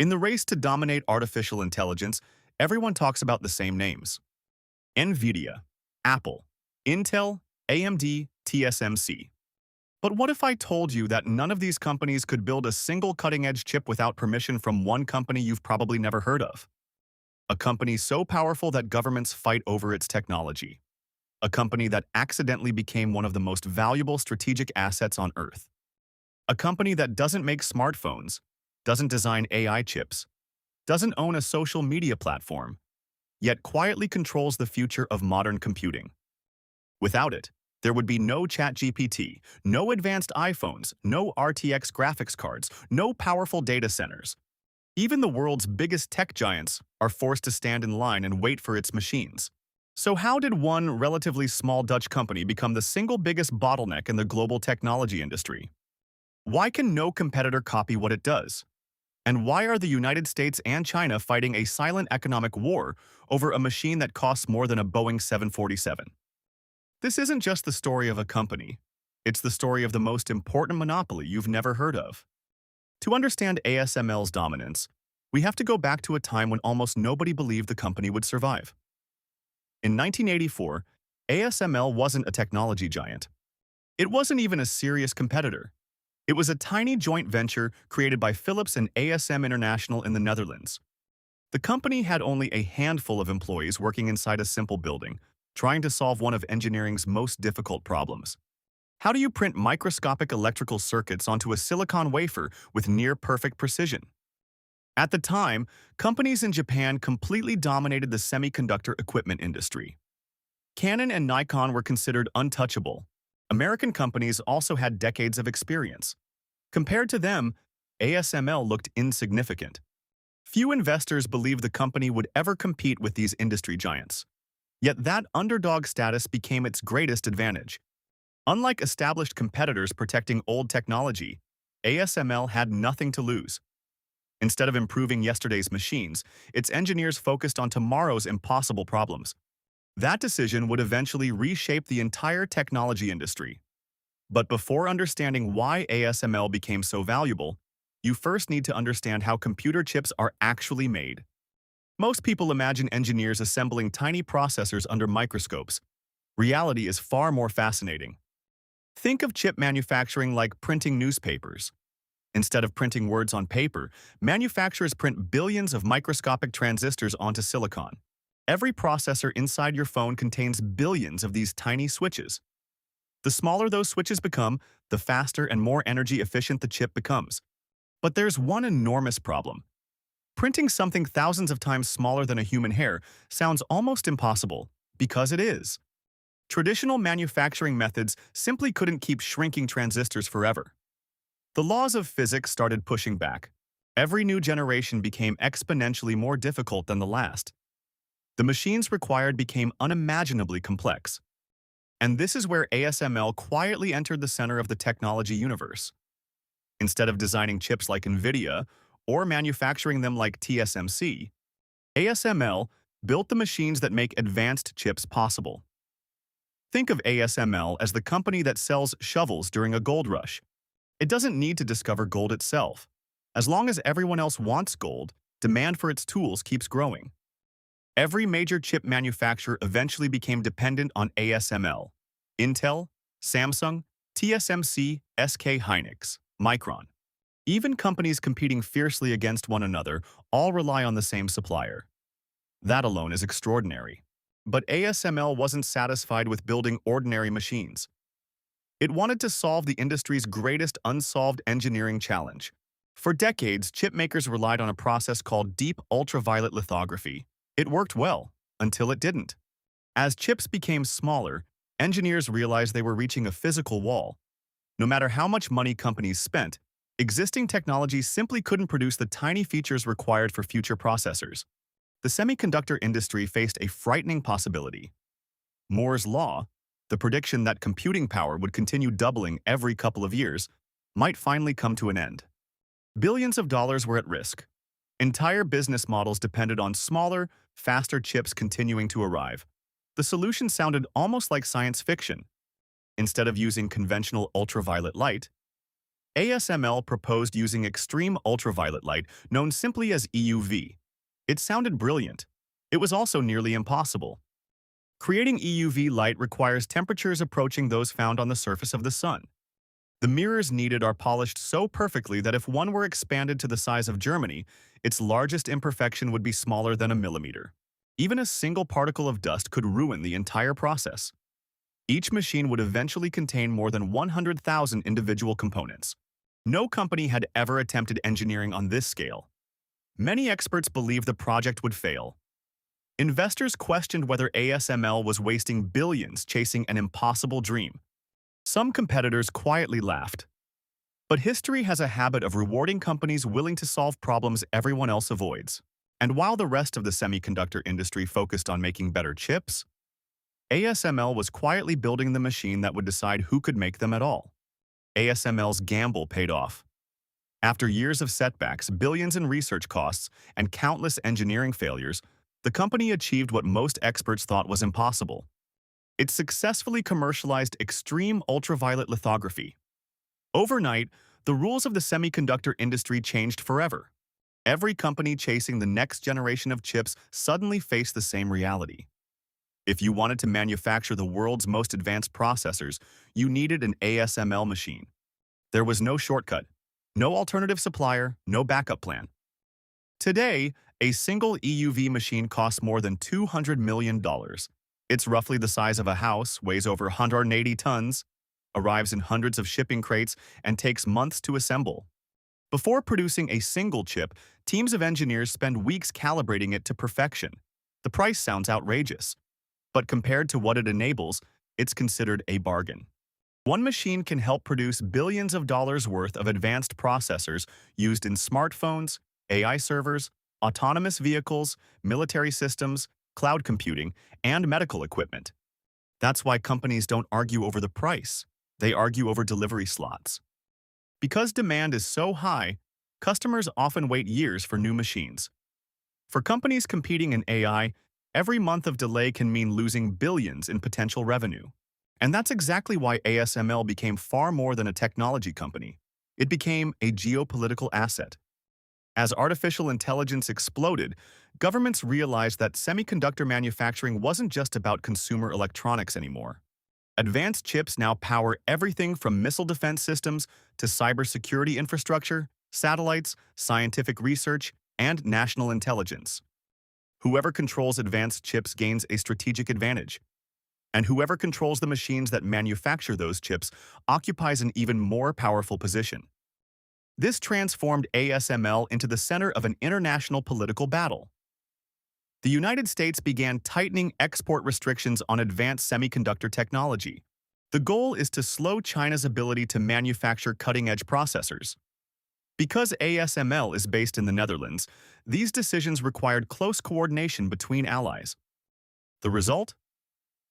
In the race to dominate artificial intelligence, everyone talks about the same names: NVIDIA, Apple, Intel, AMD, TSMC. But what if I told you that none of these companies could build a single cutting-edge chip without permission from one company you've probably never heard of? A company so powerful that governments fight over its technology. A company that accidentally became one of the most valuable strategic assets on Earth. A company that doesn't make smartphones, doesn't design AI chips, doesn't own a social media platform, yet quietly controls the future of modern computing. Without it, there would be no ChatGPT, no advanced iPhones, no RTX graphics cards, no powerful data centers. Even the world's biggest tech giants are forced to stand in line and wait for its machines. So how did one relatively small Dutch company become the single biggest bottleneck in the global technology industry? Why can no competitor copy what it does? And why are the United States and China fighting a silent economic war over a machine that costs more than a Boeing 747? This isn't just the story of a company. It's the story of the most important monopoly you've never heard of. To understand ASML's dominance, we have to go back to a time when almost nobody believed the company would survive. In 1984, ASML wasn't a technology giant. It wasn't even a serious competitor. It was a tiny joint venture created by Philips and ASM International in the Netherlands. The company had only a handful of employees working inside a simple building, trying to solve one of engineering's most difficult problems. How do you print microscopic electrical circuits onto a silicon wafer with near-perfect precision? At the time, companies in Japan completely dominated the semiconductor equipment industry. Canon and Nikon were considered untouchable. American companies also had decades of experience. Compared to them, ASML looked insignificant. Few investors believed the company would ever compete with these industry giants. Yet that underdog status became its greatest advantage. Unlike established competitors protecting old technology, ASML had nothing to lose. Instead of improving yesterday's machines, its engineers focused on tomorrow's impossible problems. That decision would eventually reshape the entire technology industry. But before understanding why ASML became so valuable, you first need to understand how computer chips are actually made. Most people imagine engineers assembling tiny processors under microscopes. Reality is far more fascinating. Think of chip manufacturing like printing newspapers. Instead of printing words on paper, manufacturers print billions of microscopic transistors onto silicon. Every processor inside your phone contains billions of these tiny switches. The smaller those switches become, the faster and more energy efficient the chip becomes. But there's one enormous problem. Printing something thousands of times smaller than a human hair sounds almost impossible, because it is. Traditional manufacturing methods simply couldn't keep shrinking transistors forever. The laws of physics started pushing back. Every new generation became exponentially more difficult than the last. The machines required became unimaginably complex. And this is where ASML quietly entered the center of the technology universe. Instead of designing chips like NVIDIA or manufacturing them like TSMC, ASML built the machines that make advanced chips possible. Think of ASML as the company that sells shovels during a gold rush. It doesn't need to discover gold itself. As long as everyone else wants gold, demand for its tools keeps growing. Every major chip manufacturer eventually became dependent on ASML. Intel, Samsung, TSMC, SK Hynix, Micron. Even companies competing fiercely against one another all rely on the same supplier. That alone is extraordinary. But ASML wasn't satisfied with building ordinary machines. It wanted to solve the industry's greatest unsolved engineering challenge. For decades, chip makers relied on a process called deep ultraviolet lithography. It worked well, until it didn't. As chips became smaller, engineers realized they were reaching a physical wall. No matter how much money companies spent, existing technology simply couldn't produce the tiny features required for future processors. The semiconductor industry faced a frightening possibility. Moore's law, the prediction that computing power would continue doubling every couple of years, might finally come to an end. Billions of dollars were at risk. Entire business models depended on smaller, faster chips continuing to arrive. The solution sounded almost like science fiction. Instead of using conventional ultraviolet light, ASML proposed using extreme ultraviolet light, known simply as EUV. It sounded brilliant. It was also nearly impossible. Creating EUV light requires temperatures approaching those found on the surface of the sun. The mirrors needed are polished so perfectly that if one were expanded to the size of Germany, its largest imperfection would be smaller than a millimeter. Even a single particle of dust could ruin the entire process. Each machine would eventually contain more than 100,000 individual components. No company had ever attempted engineering on this scale. Many experts believed the project would fail. Investors questioned whether ASML was wasting billions chasing an impossible dream. Some competitors quietly laughed. But history has a habit of rewarding companies willing to solve problems everyone else avoids. And while the rest of the semiconductor industry focused on making better chips, ASML was quietly building the machine that would decide who could make them at all. ASML's gamble paid off. After years of setbacks, billions in research costs, and countless engineering failures, the company achieved what most experts thought was impossible. It successfully commercialized extreme ultraviolet lithography. Overnight, the rules of the semiconductor industry changed forever. Every company chasing the next generation of chips suddenly faced the same reality. If you wanted to manufacture the world's most advanced processors, you needed an ASML machine. There was no shortcut, no alternative supplier, no backup plan. Today, a single EUV machine costs more than $200 million. It's roughly the size of a house, weighs over 180 tons, arrives in hundreds of shipping crates, and takes months to assemble. Before producing a single chip, teams of engineers spend weeks calibrating it to perfection. The price sounds outrageous, but compared to what it enables, it's considered a bargain. One machine can help produce billions of dollars worth of advanced processors used in smartphones, AI servers, autonomous vehicles, military systems, cloud computing, and medical equipment. That's why companies don't argue over the price. They argue over delivery slots. Because demand is so high, customers often wait years for new machines. For companies competing in AI, every month of delay can mean losing billions in potential revenue. And that's exactly why ASML became far more than a technology company. It became a geopolitical asset. As artificial intelligence exploded, governments realized that semiconductor manufacturing wasn't just about consumer electronics anymore. Advanced chips now power everything from missile defense systems to cybersecurity infrastructure, satellites, scientific research, and national intelligence. Whoever controls advanced chips gains a strategic advantage. And whoever controls the machines that manufacture those chips occupies an even more powerful position. This transformed ASML into the center of an international political battle. The United States began tightening export restrictions on advanced semiconductor technology. The goal is to slow China's ability to manufacture cutting-edge processors. Because ASML is based in the Netherlands, these decisions required close coordination between allies. The result?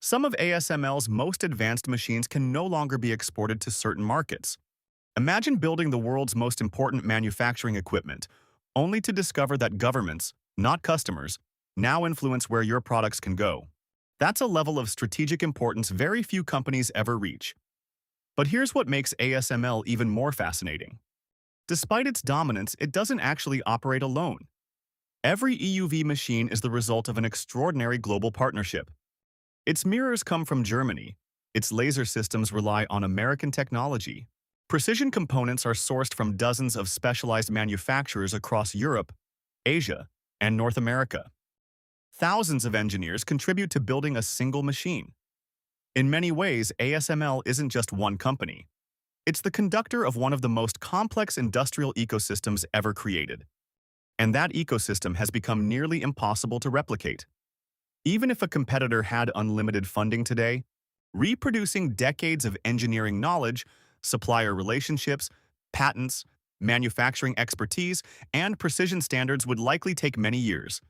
Some of ASML's most advanced machines can no longer be exported to certain markets. Imagine building the world's most important manufacturing equipment, only to discover that governments, not customers, now influence where your products can go. That's a level of strategic importance very few companies ever reach. But here's what makes ASML even more fascinating. Despite its dominance, it doesn't actually operate alone. Every EUV machine is the result of an extraordinary global partnership. Its mirrors come from Germany. Its laser systems rely on American technology. Precision components are sourced from dozens of specialized manufacturers across Europe, Asia, and North America. Thousands of engineers contribute to building a single machine. In many ways, ASML isn't just one company. It's the conductor of one of the most complex industrial ecosystems ever created. And that ecosystem has become nearly impossible to replicate. Even if a competitor had unlimited funding today, reproducing decades of engineering knowledge, supplier relationships, patents, manufacturing expertise, and precision standards would likely take many years,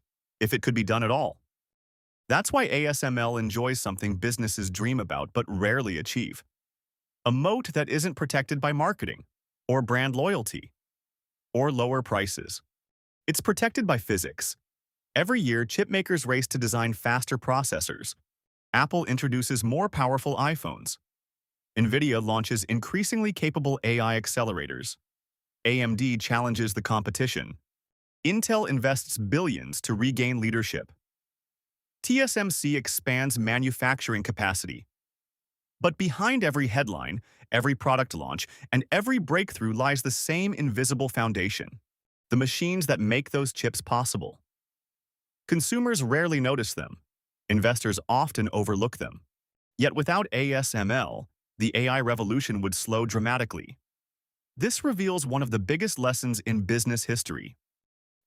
if it could be done at all. That's why ASML enjoys something businesses dream about but rarely achieve. A moat that isn't protected by marketing, or brand loyalty, or lower prices. It's protected by physics. Every year, chipmakers race to design faster processors. Apple introduces more powerful iPhones. NVIDIA launches increasingly capable AI accelerators. AMD challenges the competition. Intel invests billions to regain leadership. TSMC expands manufacturing capacity. But behind every headline, every product launch, and every breakthrough lies the same invisible foundation: the machines that make those chips possible. Consumers rarely notice them. Investors often overlook them. Yet without ASML, the AI revolution would slow dramatically. This reveals one of the biggest lessons in business history.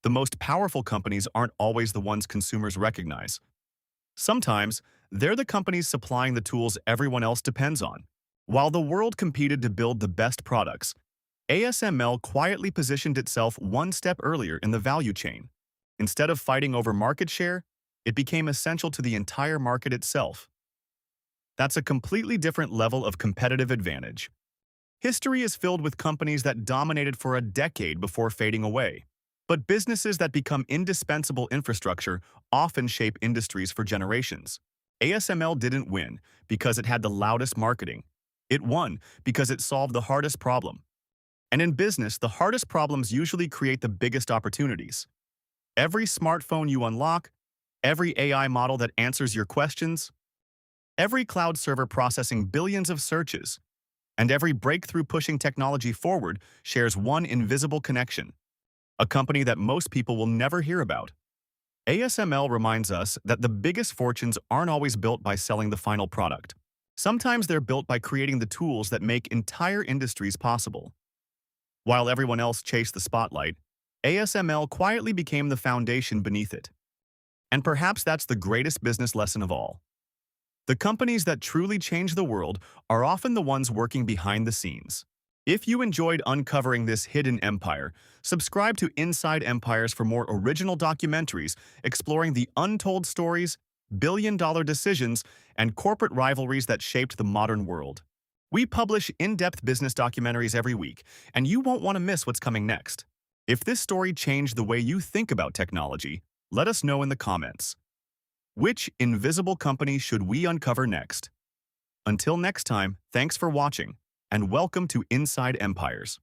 The most powerful companies aren't always the ones consumers recognize. Sometimes, they're the companies supplying the tools everyone else depends on. While the world competed to build the best products, ASML quietly positioned itself one step earlier in the value chain. Instead of fighting over market share, it became essential to the entire market itself. That's a completely different level of competitive advantage. History is filled with companies that dominated for a decade before fading away. But businesses that become indispensable infrastructure often shape industries for generations. ASML didn't win because it had the loudest marketing. It won because it solved the hardest problem. And in business, the hardest problems usually create the biggest opportunities. Every smartphone you unlock, every AI model that answers your questions, every cloud server processing billions of searches, and every breakthrough pushing technology forward shares one invisible connection: a company that most people will never hear about. ASML reminds us that the biggest fortunes aren't always built by selling the final product. Sometimes they're built by creating the tools that make entire industries possible. While everyone else chased the spotlight, ASML quietly became the foundation beneath it. And perhaps that's the greatest business lesson of all. The companies that truly change the world are often the ones working behind the scenes. If you enjoyed uncovering this hidden empire, subscribe to Inside Empires for more original documentaries exploring the untold stories, billion-dollar decisions, and corporate rivalries that shaped the modern world. We publish in-depth business documentaries every week, and you won't want to miss what's coming next. If this story changed the way you think about technology, let us know in the comments. Which invisible company should we uncover next? Until next time, thanks for watching, and welcome to Inside Empires.